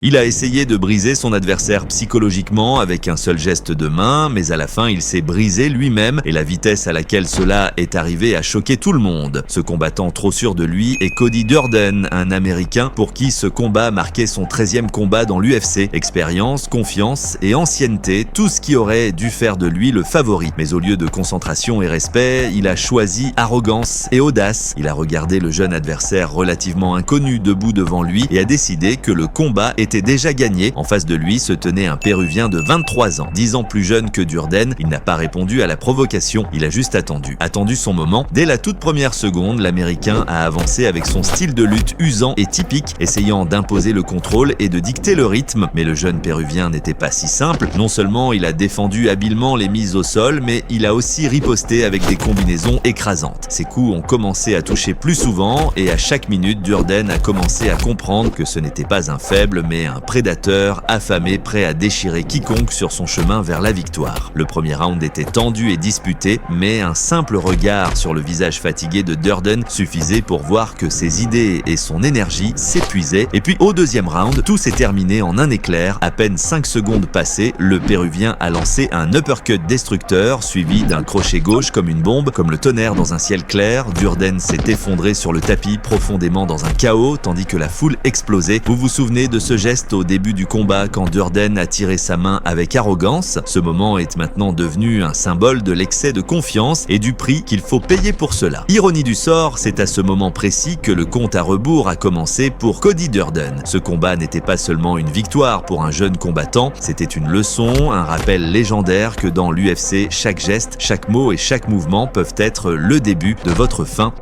Il a essayé de briser son adversaire psychologiquement avec un seul geste de main, mais à la fin il s'est brisé lui-même et la vitesse à laquelle cela est arrivé a choqué tout le monde. Ce combattant trop sûr de lui est Cody Durden, un Américain pour qui ce combat marquait son 13e combat dans l'UFC. Expérience, confiance et ancienneté, tout ce qui aurait dû faire de lui le favori. Mais au lieu de concentration et respect, il a choisi arrogance et audace. Il a regardé le jeune adversaire relativement inconnu debout devant lui et a décidé que le combat était déjà gagné. En face de lui se tenait un Péruvien de 23 ans. 10 ans plus jeune que Durden, il n'a pas répondu à la provocation, il a juste attendu son moment. Dès la toute première seconde, l'Américain a avancé avec son style de lutte usant et typique, essayant d'imposer le contrôle et de dicter le rythme. Mais le jeune Péruvien n'était pas si simple. Non seulement il a défendu habilement les mises au sol, mais il a aussi riposté avec des combinaisons écrasantes. Ses coups ont commencé à toucher plus souvent et à chaque minute, Durden a commencé à comprendre que ce n'était pas un faible, mais un prédateur affamé prêt à déchirer quiconque sur son chemin vers la victoire. Le premier round était tendu et disputé, mais un simple regard sur le visage fatigué de Durden suffisait pour voir que ses idées et son énergie s'épuisaient. Et puis au deuxième round, tout s'est terminé en un éclair. À peine 5 secondes passées, le Péruvien a lancé un uppercut destructeur suivi d'un crochet gauche comme une bombe, comme le tonnerre dans un ciel clair. Durden s'est effondré sur le tapis profondément dans un chaos tandis que la foule explosait. Vous vous souvenez de ce geste au début du combat quand Durden a tiré sa main avec arrogance? Ce moment est maintenant devenu un symbole de l'excès de confiance et du prix qu'il faut payer pour cela. Ironie du sort, c'est à ce moment précis que le compte à rebours a commencé pour Cody Durden. Ce combat n'était pas seulement une victoire pour un jeune combattant, c'était une leçon, un rappel légendaire que dans l'UFC, chaque geste, chaque mot et chaque mouvement peuvent être le début de votre fin.